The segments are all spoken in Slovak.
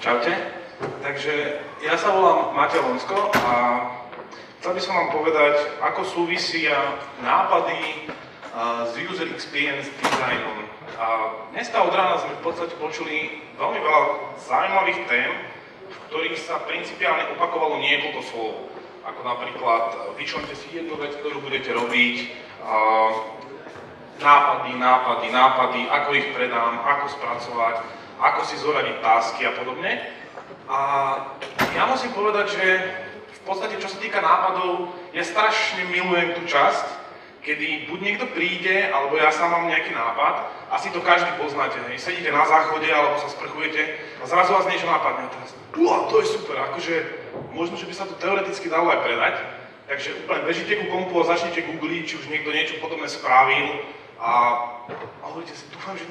Čaute. Takže ja sa volám Matej Lonsko a chcel by som vám povedať, ako súvisia nápady s user experience designom. A dneska od rána sme v podstate počuli veľmi veľa zaujímavých tém, v ktorých sa principiálne opakovalo niekoľko slov. Ako napríklad, vyčlente si jednu vec, ktorú budete robiť, nápady, ako ich predám, ako spracovať, ako si zoradiť tasky a podobne. A ja musím povedať, že v podstate, čo sa týka nápadov, ja strašne milujem tú časť, kedy buď niekto príde, alebo ja sám mám nejaký nápad, asi to každý poznáte, hej. Sedíte na záchode, alebo sa sprchujete a zrazu vás niečo napadne a teraz, to je super, akože možno, že by sa to teoreticky dalo aj predať, takže úplne bežíte ku kompu a začnete googliť, či už niekto niečo podobné spravil a hovoríte si, dúfam, že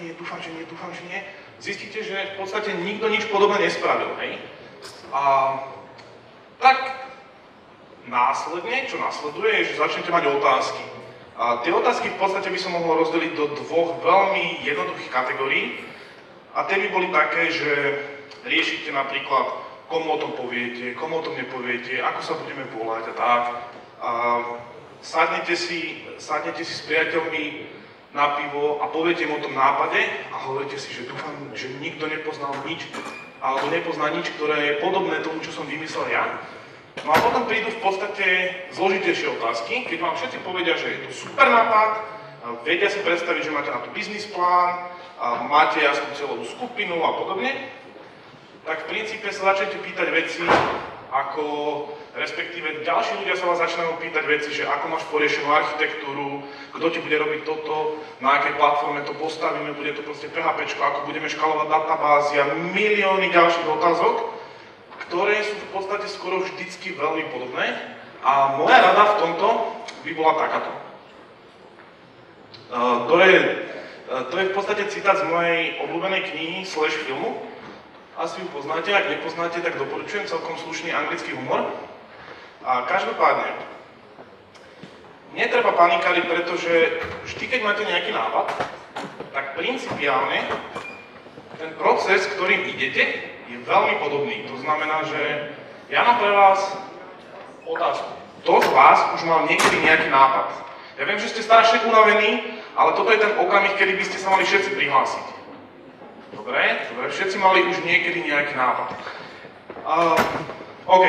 nie. Zistíte, že v podstate nikto nič podobné nespravil, hej? A tak následne, čo nasleduje, je, že začnete mať otázky. A tie otázky v podstate by som mohol rozdeliť do dvoch veľmi jednoduchých kategórií. A tie by boli také, že riešite napríklad, komu o tom poviete, komu o tom nepoviete, ako sa budeme volať a tak. A sadnete si s priateľmi na pivo a poviete im o tom nápade a hovoríte si, že dúfam, že nikto nepoznal nič, alebo nepozná nič, ktoré je podobné tomu, čo som vymyslel ja. No a potom prídu v podstate zložitejšie otázky, keď vám všetci povedia, že je to super nápad, vedia si predstaviť, že máte na to biznis plán, máte jasnú cieľovú skupinu a podobne, tak v princípe sa začnete pýtať veci, ako respektíve ďalší ľudia sa vás začínajú pýtať veci, že ako máš poriešenú architektúru, kto ti bude robiť toto, na akej platforme to postavíme, bude to proste PHP, ako budeme škalovať databázy a milióny ďalších otázok, ktoré sú v podstate skoro vždycky veľmi podobné. A moja rada v tomto by bola takáto. To je v podstate citát z mojej obľúbenej knihy / filmu. Asi ju poznáte, ak nepoznáte, tak doporučujem, celkom slušný anglický humor. A každopádne, netreba panikáriť, pretože vždy, keď máte nejaký nápad, tak principiálne ten proces, ktorým idete, je veľmi podobný. To znamená, že ja mám pre vás otázku. Kto z vás už mal niekedy nejaký nápad? Ja viem, že ste strašne unavení, ale toto je ten okamih, kedy by ste sa mali všetci prihlásiť. Dobre, všetci mali už niekedy nejaký nápad. OK.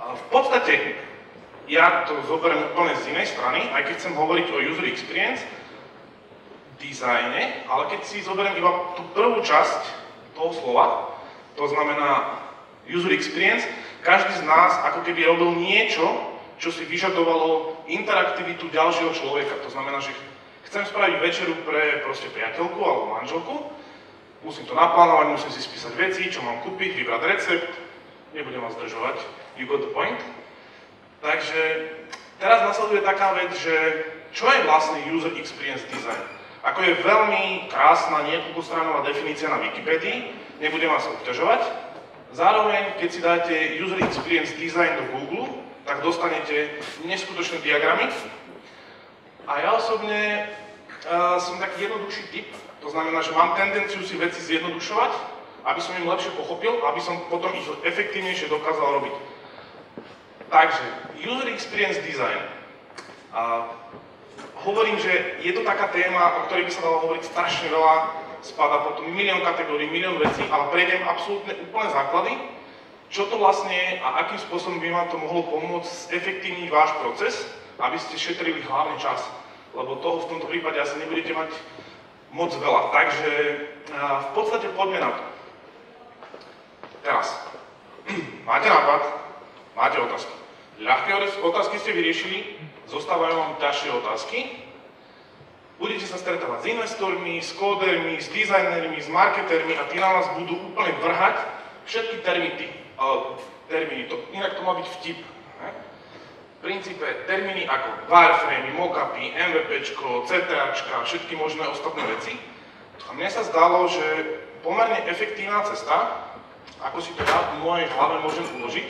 V podstate, ja to zoberiem úplne z inej strany, aj keď chcem hovoriť o user experience, dizajne, ale keď si zoberiem iba tú prvú časť toho slova, to znamená user experience, každý z nás ako keby robil niečo, čo si vyžadovalo interaktivitu ďalšieho človeka. To znamená, že chcem spraviť večeru pre proste priateľku alebo manželku, musím to naplánovať, musím si spísať veci, čo mám kúpiť, vybrať recept, nebudem vás zdržovať, you got the point. Takže teraz nasleduje taká vec, že čo je vlastne user experience design? Ako je veľmi krásna niekoľkostranová definícia na Wikipedii, nebudem vás obťažovať. Zároveň, keď si dáte user experience design do Google, tak dostanete neskutočné diagramy. A ja osobne som taký jednoduchší typ. To znamená, že mám tendenciu si veci zjednodušovať, aby som im lepšie pochopil, aby som potom ich efektívnejšie dokázal robiť. Takže, user experience design. Hovorím, že je to taká téma, o ktorej by sa dalo hovoriť strašne veľa, spadá potom milión kategórií, milión vecí, ale prejdem absolútne úplne základy, čo to vlastne je a akým spôsobom by vám to mohlo pomôcť zefektívniť váš proces, aby ste šetrili hlavne čas. Lebo toho v tomto prípade asi nebudete mať moc veľa. Takže v podstate poďme na to. Teraz, máte nápad, máte otázky. Ľahké otázky ste vyriešili, zostávajú vám ťažšie otázky. Budete sa stretávať s investormi, s kódermi, s dizajnermi, s marketermi a tí na vás budú úplne vrhať všetky termíny. Inak to má byť vtip. V princípe termíny ako wireframe, mockupy, MVPčko, CTAčka, všetky možné ostatné veci. A mne sa zdalo, že pomerne efektívna cesta, ako si to ja v mojej hlave môžem uložiť,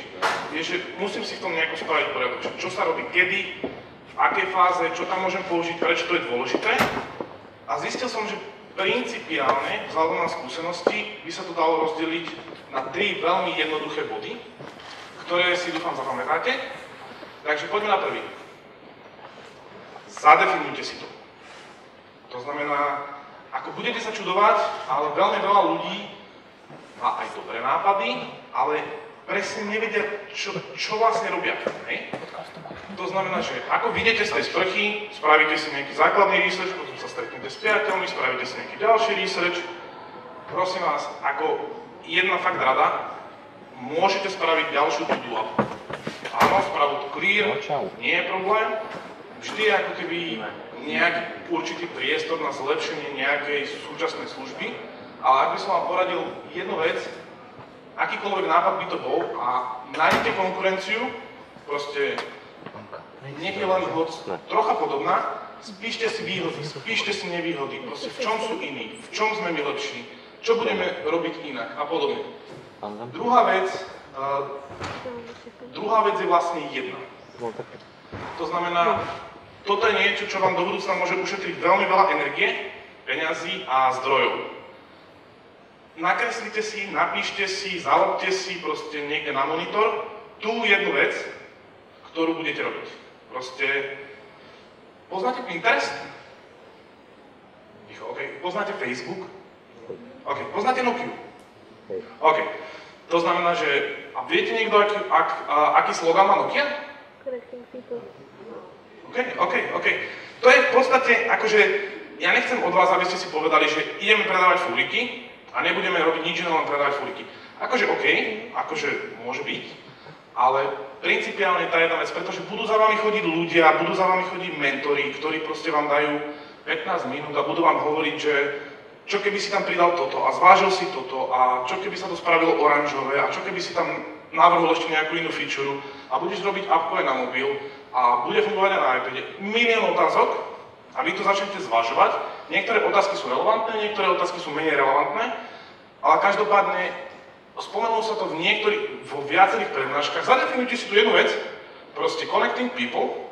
je, že musím si v tom nejako spraviť poriadok. Čo sa robí kedy, v akej fáze, čo tam môžem použiť, prečo to je dôležité. A zistil som, že principiálne, vzhľadom na skúsenosti, by sa to dalo rozdeliť na 3 veľmi jednoduché body, ktoré si dúfam zapamätáte. Takže poďme na prvý. Zadefinujte si to. To znamená, ako budete sa čudovať, ale veľmi veľa ľudí má aj dobré nápady, ale presne nevedia, čo vlastne robia. Hej? To znamená, že ako vyjdete z tej sprchy, spravíte si nejaký základný research, potom sa stretnete s priateľmi, spravíte si nejaký ďalší research. Prosím vás, ako jedna fakt rada, môžete spraviť ďalšiu to-do labu. Áno, spraviť clear, nie je problém. Vždy je ako keby nejaký určitý priestor na zlepšenie nejakej súčasnej služby, ale ak by som vám poradil jednu vec, akýkoľvek nápad by to bol a nájdete konkurenciu, proste nech je len hoď trocha podobná, spíšte si výhody, spíšte si nevýhody, proste v čom sú iní, v čom sme my lepší, čo budeme robiť inak a podobne. Druhá vec je vlastne jedna. To znamená, toto je niečo, čo vám do budúcna môže ušetriť veľmi veľa energie, peňazí a zdrojov. Nakreslite si, napíšte si, zalopte si proste niekde na monitor tú jednu vec, ktorú budete robiť. Proste, poznáte Pinterest? Ticho, OK. Poznáte Facebook? OK. Poznáte Nokiu? OK. To znamená, že, a viete niekto, aký slogán má Nokia? OK. To je v podstate, akože, ja nechcem od vás, aby ste si povedali, že ideme predávať fúriky a nebudeme robiť nič iné, len predávať fúriky. Akože OK, akože môže byť, ale principiálne tá jedna vec, pretože budú za vami chodiť ľudia, budú za vami chodiť mentori, ktorí proste vám dajú 15 minút a budú vám hovoriť, že čo keby si tam pridal toto a zvážil si toto a čo keby sa to spravilo oranžové a čo keby si tam navrhol ešte nejakú inú feature a budeš robiť appku aj na mobil a bude fungovať aj na iPade. Milión otázok a vy to začnete zvažovať. Niektoré otázky sú relevantné, niektoré otázky sú menej relevantné, ale každopádne spomenulo sa to vo viacerých prednáškach. Zadefinujte si tu jednu vec, proste connecting people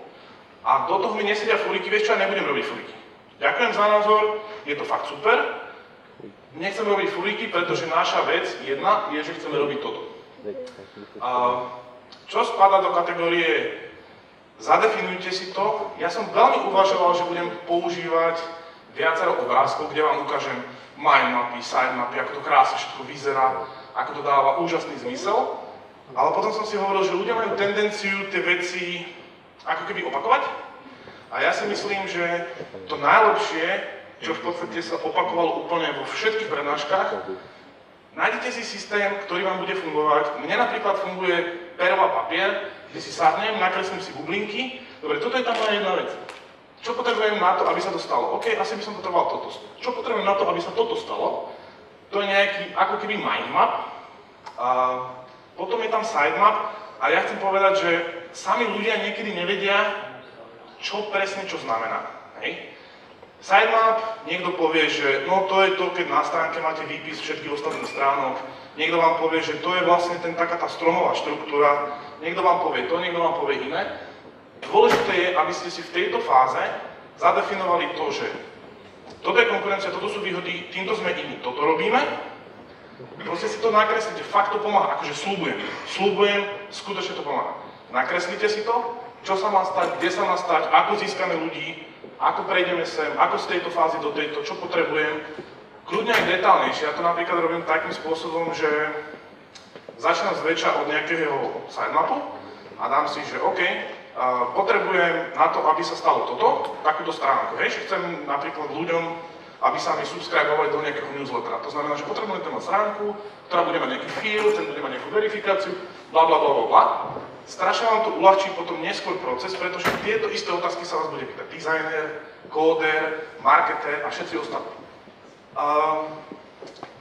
a do toho mi nesedia fúriky, vieš čo, ja nebudem robiť fúriky. Ďakujem za názor, je to fakt super. Nechceme robiť fúriky, pretože naša vec jedna je, že chceme robiť toto. Čo spadá do kategórie zadefinujte si to, ja som veľmi uvažoval, že budem používať viacero obrázkov, kde vám ukážem mindmapy, sitemapy, ako to krásne všetko vyzerá, ako to dáva úžasný zmysel. Ale potom som si hovoril, že ľudia majú tendenciu tie veci ako keby opakovať. A ja si myslím, že to najlepšie, čo v podstate sa opakovalo úplne vo všetkých prednáškach, nájdete si systém, ktorý vám bude fungovať. Mne napríklad funguje pero a papier, kde si sadnem, nakreslím si bublinky. Dobre, toto je tam moja jedna vec. Čo potrebujem na to, aby sa to stalo? OK, asi by som potreboval toto. Čo potrebujem na to, aby sa toto stalo? To je nejaký ako keby mindmap. Potom je tam sitemap a ja chcem povedať, že sami ľudia niekedy nevedia, čo presne čo znamená. Hej? Sitemap, niekto povie, že no to je to, keď na stránke máte výpis všetkých ostatných stránok. Niekto vám povie, že to je vlastne taká tá stromová štruktúra. Niekto vám povie to, niekto vám povie iné. Dôležité je, aby ste si v tejto fáze zadefinovali to, že toto je konkurencia, toto sú výhody, týmto sme iní, toto robíme. Proste si to nakreslite, fakt to pomáha, akože sľubujem, skutočne to pomáha. Nakreslite si to, čo sa má stať, kde sa má stať, ako získame ľudí, ako prejdeme sem, ako z tejto fázy do tejto, čo potrebujem. Kľudne aj detálnejšie, ja to napríklad robím takým spôsobom, že začnem zväčša od nejakého sitemapu a dám si, že OK, potrebujem na to, aby sa stalo toto, takúto stránku, hej, že chcem napríklad ľuďom, aby sa mi subscribovali do nejakého newslettera. To znamená, že potrebujem mať stránku, ktorá bude mať nejaký field, ten bude mať nejakú verifikáciu, bla bla bla bla bla. Strašne vám to uľahčí potom neskôr proces, pretože tieto isté otázky sa vás bude pýtať designer, kóder, marketer a všetci ostatní.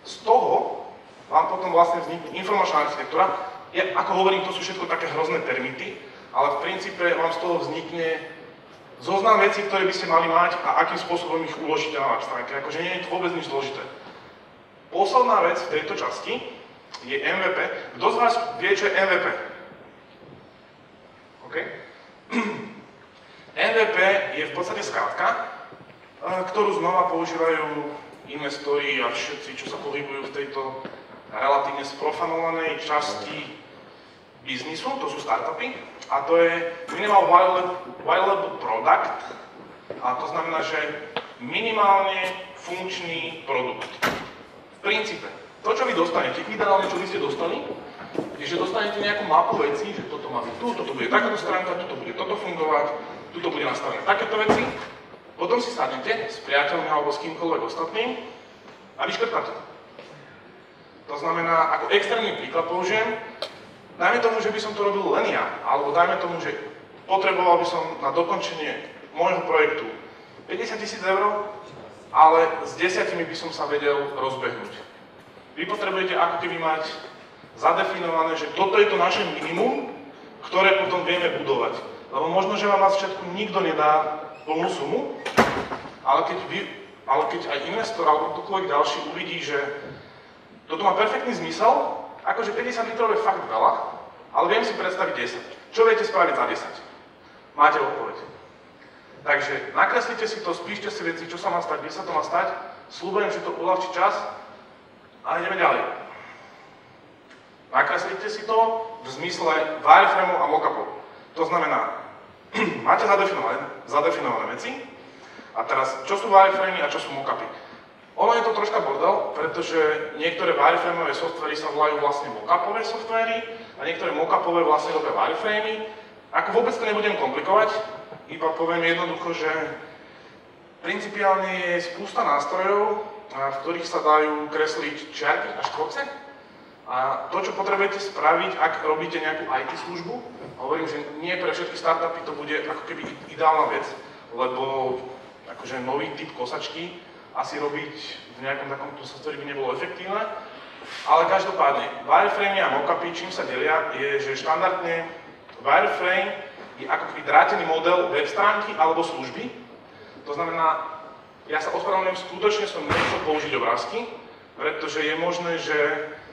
Z toho vám potom vlastne vznikne informačná architektúra. Ako hovorím, to sú všetko také hrozné termity, ale v princípe vám z toho vznikne zoznam vecí, ktoré by ste mali mať a akým spôsobom ich uložíte na web stránke. Akože nie je to vôbec nič zložité. Posledná vec v tejto časti je MVP. Kto z vás vie, čo je MVP? OK? MVP je v podstate skratka, ktorú znova používajú investori a všetci, čo sa pohybujú v tejto relatívne sprofanovanej časti biznisu, to sú startupy, a to je minimal viable product, a to znamená, že minimálne funkčný produkt. V princípe, to, čo vy dostanete, ideálne, čo by ste dostali, je, že dostanete nejakú mapu vecí, že toto má byť tu, toto bude takáto stránka, toto bude toto fungovať, tuto bude nastavené takéto veci. Potom si sadnete s priateľmi alebo s kýmkoľvek ostatným a vyškrtáte to. To znamená, ako extrémny príklad použijem, dajme tomu, že by som to robil len ja, alebo dajme tomu, že potreboval by som na dokončenie môjho projektu 50 000 eur, ale s 10 by som sa vedel rozbehnúť. Vy potrebujete ako keby mať zadefinované, že toto je to naše minimum, ktoré potom vieme budovať. Lebo možno, že vám na začiatku nikto nedá plnú sumu, ale keď aj investor alebo ktokoľvek ďalší uvidí, že toto má perfektný zmysel, akože 50 litrov je fakt veľa, ale viem si predstaviť 10. Čo viete spraviť za 10? Máte odpoveď. Takže nakreslite si to, spíšte si veci, čo sa má stať, kde sa to má stať, sľubujem, že to uľahčí čas a ideme ďalej. Nakreslite si to v zmysle wireframov a mockupov. To znamená, máte zadefinované veci a teraz, čo sú wireframy a čo sú mockupy? Ono je to troška bordel, pretože niektoré wireframové softvery sa volajú vlastne mockupové softvery a niektoré mockupové vlastne robia wireframy. Ako vôbec to nebudem komplikovať, iba poviem jednoducho, že principiálne je spústa nástrojov, v ktorých sa dajú kresliť čiarky a štvorce. A to, čo potrebujete spraviť, ak robíte nejakú IT službu, hovorím, že nie pre všetky startupy to bude ako keby ideálna vec, lebo akože nový typ kosačky asi robiť v nejakom takomto softveri by nebolo efektívne. Ale každopádne, wireframe a mockupy, čím sa delia, je, že štandardne wireframe je ako keby drátený model web stránky alebo služby. To znamená, ja sa ospravedlňujem, skutočne som nechcel použiť obrázky, pretože je možné, že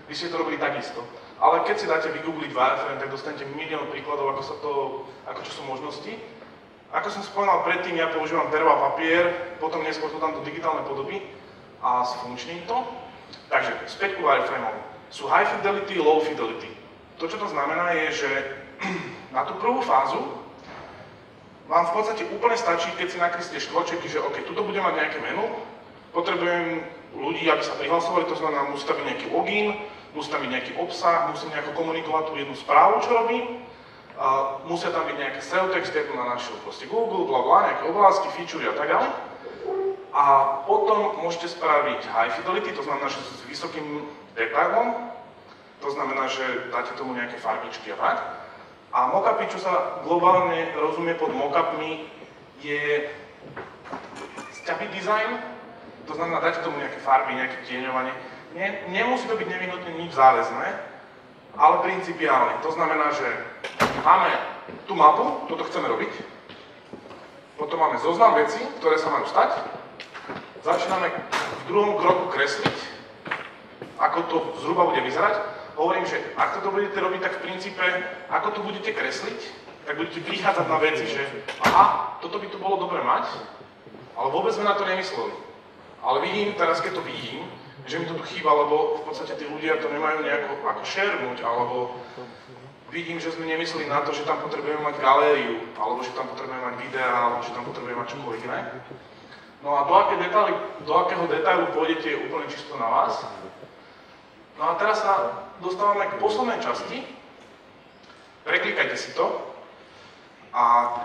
vy ste to robili takisto. Ale keď si dáte vygoogliť wireframe, tak dostanete milión príkladov, ako čo sú možnosti. Ako som spomínal predtým, ja používam pero a papier, potom neskôr to dám do digitálnej podoby a sfunkčním to. Takže späť ku wireframeom. Sú high fidelity, low fidelity. To, čo to znamená, je, že na tú prvú fázu vám v podstate úplne stačí, keď si nakreslíte štvorčeky, že OK, tuto budem mať nejaké menu, potrebujem ľudí, aby sa prihlasovali, to znamená, musí tam byť nejaký login, musí tam byť nejaký obsah, musím nejako komunikovať tú jednu správu, čo robím. Musia tam byť nejaké SEO texty, ako na našiel proste Google, blablabla, nejaké obrázky, feature a tak ďalej. A potom môžete spraviť high fidelity, to znamená, že s vysokým detailom, to znamená, že dáte tomu nejaké farbičky a tak. A mockupy, čo sa globálne rozumie pod mockupmi, je sťaby design, to znamená, dáte tomu nejaké farby, nejaké tieňovanie. Nemusí to byť nevyhnutne nič záväzné, ale principiálne. To znamená, že máme tú mapu, toto chceme robiť, potom máme zoznam vecí, ktoré sa majú stať, začíname v druhom kroku kresliť, ako to zhruba bude vyzerať. Hovorím, že ak toto budete robiť, tak v princípe, ako to budete kresliť, tak budete prichádzať na veci, že aha, toto by tu bolo dobre mať, ale vôbec sme na to nemysleli. Ale vidím, teraz keď to vidím, že mi to tu chýba, lebo v podstate tí ľudia to nemajú nejako ako sharenúť, alebo vidím, že sme nemysleli na to, že tam potrebujeme mať galériu, alebo že tam potrebujeme mať videá, alebo že tam potrebujeme mať čokoľvek iné. No a do akého detailu pôjdete je úplne čisto na vás. No a teraz sa dostávame k poslednej časti. Preklikajte si to. A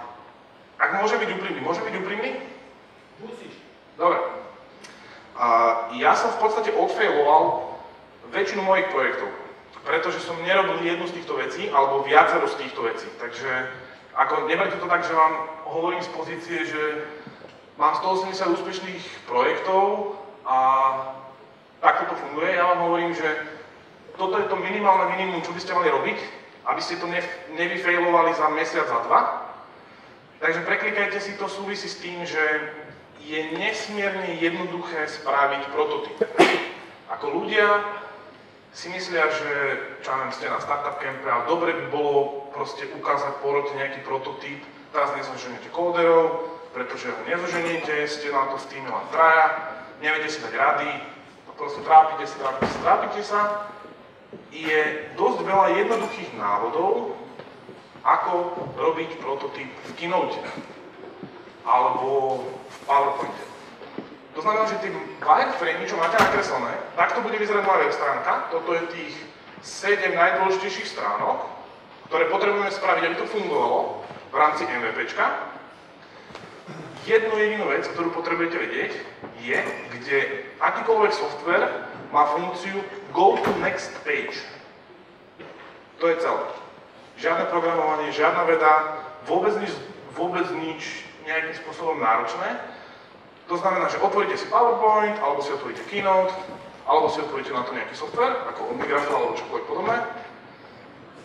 ak môže byť úprimný? Musíš. Dobre. A ja som v podstate odfailoval väčšinu mojich projektov, pretože som nerobil jednu z týchto vecí, alebo viacero z týchto vecí. Takže ako neberte to tak, že vám hovorím z pozície, že mám 180 úspešných projektov a takto to funguje. Ja vám hovorím, že toto je to minimálne minimum, čo by ste mali robiť, aby ste to nevyfailovali za mesiac, za dva. Takže preklikajte si, to súvisí s tým, že je nesmierne jednoduché spraviť prototyp. Ako ľudia si myslia, že ste na Startup Campe a dobre by bolo proste ukázať porote nejaký prototyp, teraz nezoženiete kóderov, pretože ho nezoženiete, ste na to v týme len traja, neviete si dať rady, proste trápite sa je dosť veľa jednoduchých návodov, ako robiť prototyp v Keynote alebo v PowerPointe. To znamená, že tie wireframey, čo máte nakreslené, takto bude vyzerať moja web stránka. Toto je tých 7 najdôležitejších stránok, ktoré potrebujeme spraviť, aby to fungovalo v rámci MVPčka. Jednu jedinú vec, ktorú potrebujete vedieť, je, kde akýkoľvek software má funkciu Go to next page. To je celé. Žiadne programovanie, žiadna veda, vôbec nič nejakým spôsobom náročné. To znamená, že otvoríte si PowerPoint, alebo si otvoríte Keynote, alebo si otvoríte na to nejaký software, ako Omnigraph alebo čokoľvek podobné.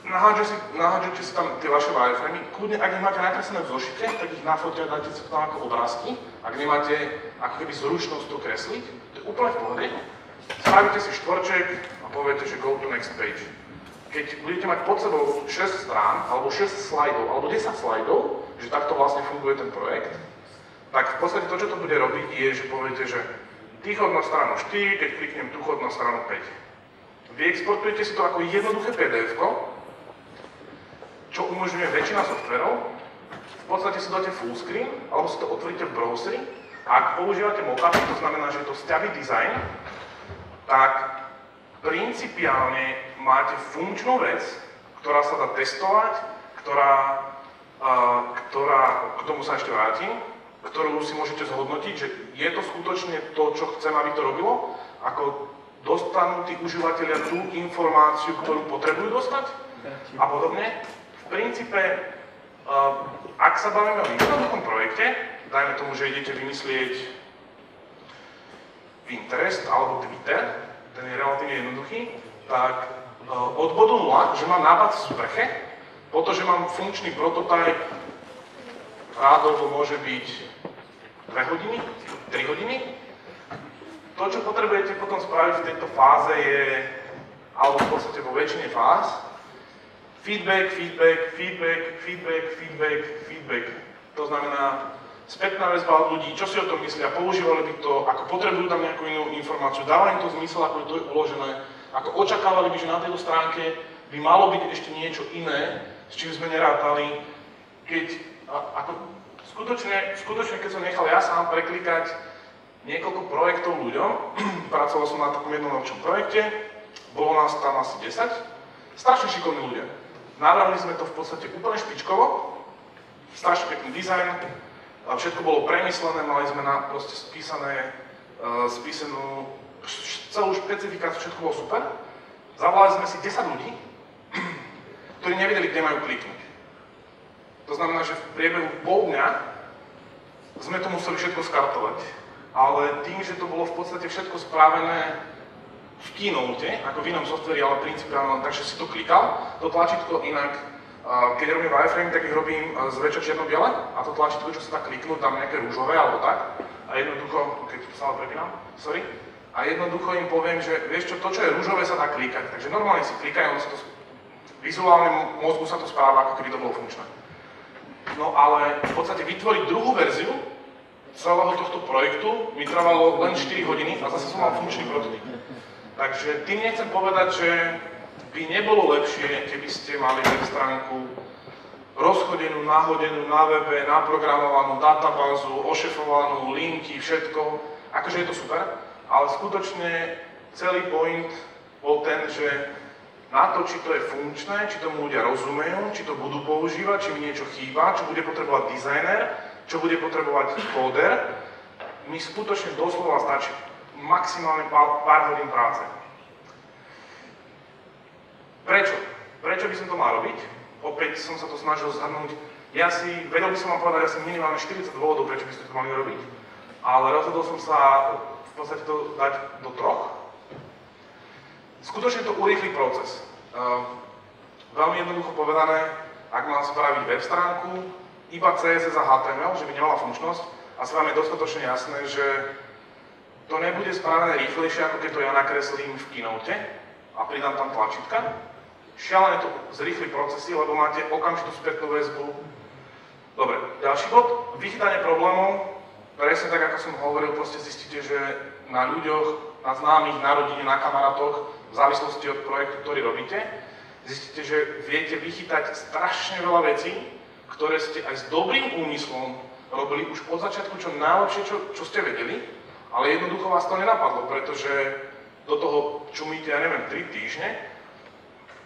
Nahádžete si tam tie vaše wireframey. Kľudne, ak ich máte nakreslené v zošite, tak ich nafotia, dáte si to tam ako obrázky. Ak nemáte ako keby zručnosť to kresliť, to je úplne v pohode. Spravíte si štvorček a poviete, že go to next page. Keď budete mať pod sebou 6 strán, alebo 6 slajdov, alebo 10 slajdov, že takto vlastne funguje ten projekt, tak v podstate to, čo to bude robiť, je, že poviete, že ty chod na stranu 4, keď kliknem tu chod na stranu 5. Vy exportujete si to ako jednoduché PDF-ko, čo umožňuje väčšina softverov. V podstate si dáte full screen, alebo si to otvoríte v browseri. Ak používate mockupy, to znamená, že je to sťavý dizajn, tak principiálne máte funkčnú vec, ktorá sa dá testovať, k tomu sa ešte vrátim, ktorú si môžete zhodnotiť, že je to skutočne to, čo chcem, aby to robilo, ako dostanú tí užívateľia tú informáciu, ktorú potrebujú dostať a podobne. V princípe, ak sa bavíme o jednoduchom projekte, dajme tomu, že idete vymyslieť Pinterest alebo Twitter, ten je relatívne jednoduchý, tak od bodu 0, že mám nápad v sprche, po to, že mám funkčný prototyp, rádovo môže byť 2 hodiny, 3 hodiny. To, čo potrebujete potom spraviť v tejto fáze je, alebo v podstate vo väčšine fáz, feedback. To znamená spätná väzba od ľudí, čo si o tom myslia, používali by to, ako potrebujú tam nejakú inú informáciu, dáva im to zmysel, ako je to uložené, ako očakávali by, že na tejto stránke by malo byť ešte niečo iné, s čím sme nerátali, keď, ako skutočne, keď som nechal ja sám preklikať niekoľko projektov ľuďom, pracoval som na takom jednom veľkom projekte, bolo nás tam asi 10, strašne šikovní ľudia. Navrhli sme to v podstate úplne špičkovo, strašne pekný dizajn, všetko bolo premyslené, mali sme na proste spísanú celú špecifikáciu, všetko bolo super. Zavolali sme si 10 ľudí, ktorí nevedeli, kde majú kliknúť. To znamená, že v priebehu pol dňa sme to museli všetko skartovať. Ale tým, že to bolo v podstate všetko spravené v Keynote, ako v inom softveri, ale principiálne len tak, že si to klikal, to tlačítko inak, keď robím wireframe, tak ich robím zväčša čierno-biele a to tlačítko, čo sa dá kliknúť, dám nejaké rúžové alebo tak a jednoducho, keď to sa prepínam, sorry, a jednoducho im poviem, že vieš čo, to, čo je rúžové, sa dá klikať, takže normálne si klikajú, vizuálne mozgu sa to správa, ako keby to bolo funkčné. No ale v podstate vytvoriť druhú verziu celého tohto projektu mi trvalo len 4 hodiny a zase som mal funkčný prototyp. Takže tým nechcem povedať, že by nebolo lepšie, keby ste mali web stránku rozchodenú, nahodenú na webe, naprogramovanú databázu, ošefovanú, linky, všetko. Akože je to super, ale skutočne celý point bol ten, že na to, či to je funkčné, či tomu ľudia rozumejú, či to budú používať, či mi niečo chýba, čo bude potrebovať dizajner, čo bude potrebovať kóder, mi skutočne doslova stačí maximálne pár hodín práce. Prečo? Prečo by som to mal robiť? Opäť som sa to snažil zhrnúť. Vedel by som vám povedať asi minimálne 40 dôvodov, prečo by ste to mali robiť, ale rozhodol som sa v podstate to dať do 3. Skutočne to urýchli proces. Veľmi jednoducho povedané, ak mám spraviť web stránku, iba CSS a HTML, že by nemala funkčnosť, asi vám je dostatočne jasné, že to nebude spravené rýchlejšie, ako keď to ja nakreslím v Keynote a pridám tam tlačítka. Šialené to zrýchli procesy, lebo máte okamžitú spätnú väzbu. Dobre, ďalší bod, vychytanie problémov. Presne tak, ako som hovoril, proste zistíte, že na ľuďoch, na známych, na rodine, na kamarátoch v závislosti od projektu, ktorý robíte, zistíte, že viete vychytať strašne veľa vecí, ktoré ste aj s dobrým úmyslom robili už od začiatku čo najlepšie, čo ste vedeli, ale jednoducho vás to nenapadlo, pretože do toho čumíte, ja neviem, 3 týždne.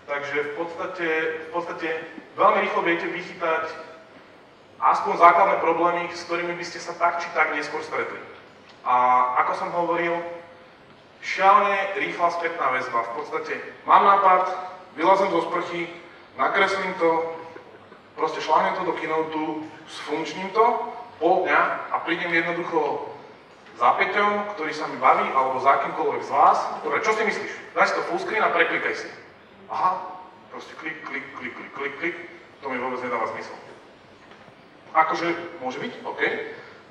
Takže v podstate veľmi rýchlo viete vychytať aspoň základné problémy, s ktorými by ste sa tak či tak neskôr stretli. A ako som hovoril, šialene rýchla spätná väzba. V podstate mám nápad, vylezem zo sprchy, nakreslím to, proste šláhnem to do Keynote, sfunkčním to, pol dňa a prídem jednoducho za Peťom, ktorý sa mi baví, alebo za kýmkoľvek z vás. Dobre, čo si myslíš? Daj si to full screen a preklikaj si. Aha, proste klik, to mi vôbec nedáva zmysel. Akože, môže byť, OK.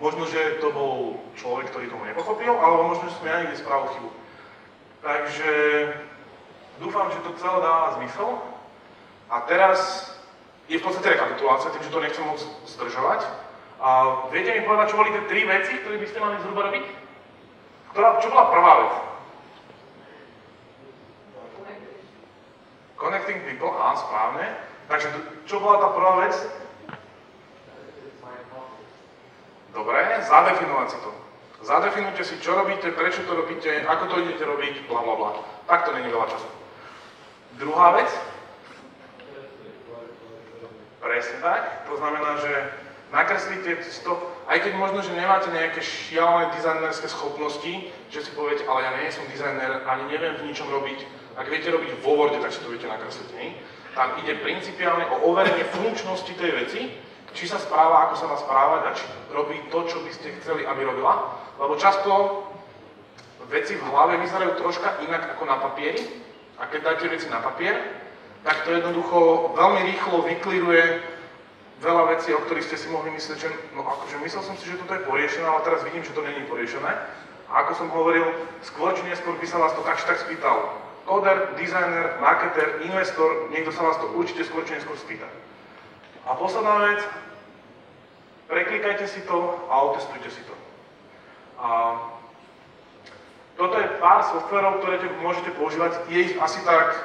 Možno, že to bol človek, ktorý tomu nepochopil, alebo možno, že som ja niekde spravil chybu. Takže dúfam, že to celé dáva zmysel. A teraz je v podstate rekapitulácia, tým, že to nechcem moc zdržovať. A viete mi povedať, čo boli tie 3 veci, ktoré by ste mali zhruba robiť? Čo bola prvá vec? Connecting people, áno, správne. Takže čo bola tá prvá vec? Dobre, zadefinovať si to. Zadefinujte si, čo robíte, prečo to robíte, ako to idete robiť, blablabla. Tak to není veľa času. Druhá vec? Presne tak. To znamená, že nakreslíte si to, aj keď možno, že nemáte nejaké šialené dizajnerské schopnosti, že si poviete, ale ja nie som dizajner, ani neviem v ničom robiť. Ak viete robiť vo Worde, tak si to viete nakresliť, nie? Tam ide principiálne o overenie funkčnosti tej veci, či sa správa, ako sa má správať a či robí to, čo by ste chceli, aby robila. Lebo často veci v hlave vyzerajú troška inak ako na papieri a keď dáte veci na papier, tak to jednoducho veľmi rýchlo vykliruje veľa vecí, o ktorých ste si mohli myslieť, že no akože myslel som si, že toto je poriešené, ale teraz vidím, že to není poriešené. A ako som hovoril, skôr či neskôr by sa vás to tak spýtal kóder, dizajner, marketer, investor, niekto sa vás to určite skôr či neskôr spýta. A posledná vec, preklikajte si to a otestujte si to. A toto je pár softverov, ktoré môžete používať, je ich asi tak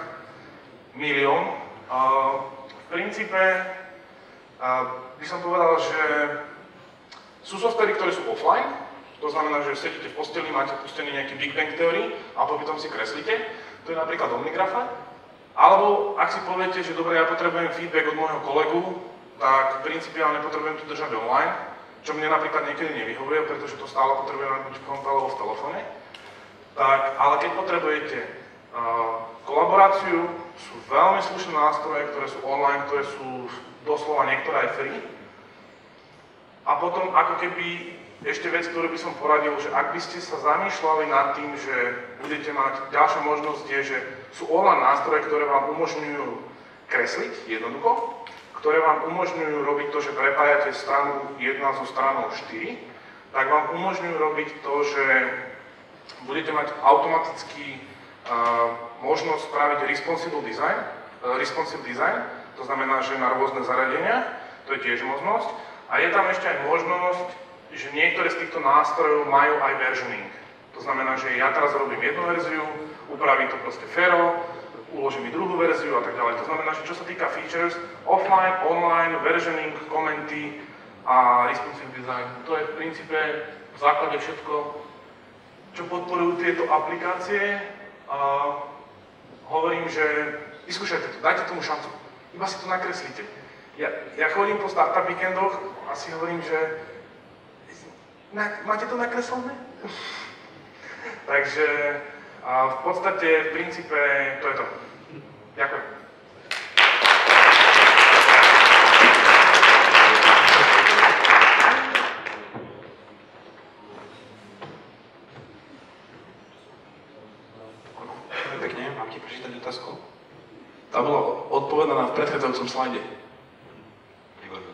1 000 000. V princípe by som povedal, že sú softvery, ktoré sú offline, to znamená, že sedíte v posteli, máte pustený nejaký Big Bang Theory a potom si kreslíte, to je napríklad Omnigrafa. Alebo ak si poviete, že dobre, ja potrebujem feedback od môjho kolegu, tak principiálne potrebujem to držať online, čo mne napríklad niekedy nevyhovuje, pretože to stále potrebujem mať buď v kompe alebo v telefóne. Tak, ale keď potrebujete kolaboráciu, sú veľmi slušné nástroje, ktoré sú online, ktoré sú doslova niektoré aj free. A potom ako keby ešte vec, ktorú by som poradil, že ak by ste sa zamýšľali nad tým, že budete mať ďalšia možnosť je, že sú online nástroje, ktoré vám umožňujú kresliť jednoducho, ktoré vám umožňujú robiť to, že prepájate stranu 1 so stranou 4, tak vám umožňujú robiť to, že budete mať automaticky možnosť spraviť responsive design, to znamená, že na rôzne zariadenia, to je tiež možnosť. A je tam ešte aj možnosť, že niektoré z týchto nástrojov majú aj versioning. To znamená, že ja teraz robím jednu verziu, upravím to proste Fero, uložím mi druhú verziu a tak ďalej. To znamená, že čo sa týka features, offline, online, versioning, komenty a responsive design, to je v princípe v základe všetko, čo podporujú tieto aplikácie. Hovorím, že vyskúšajte to, dajte tomu šancu, iba si to nakreslíte. Ja chodím po startup víkendoch a si hovorím, že máte to nakreslené? Takže v podstate, v princípe, to je to. Ďakujem. Pekne, mám ti prečítať otázku? Tá bola odpovedaná v predchádzajúcom slajde. Výborné.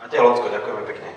Matej Locko, ďakujeme pekne.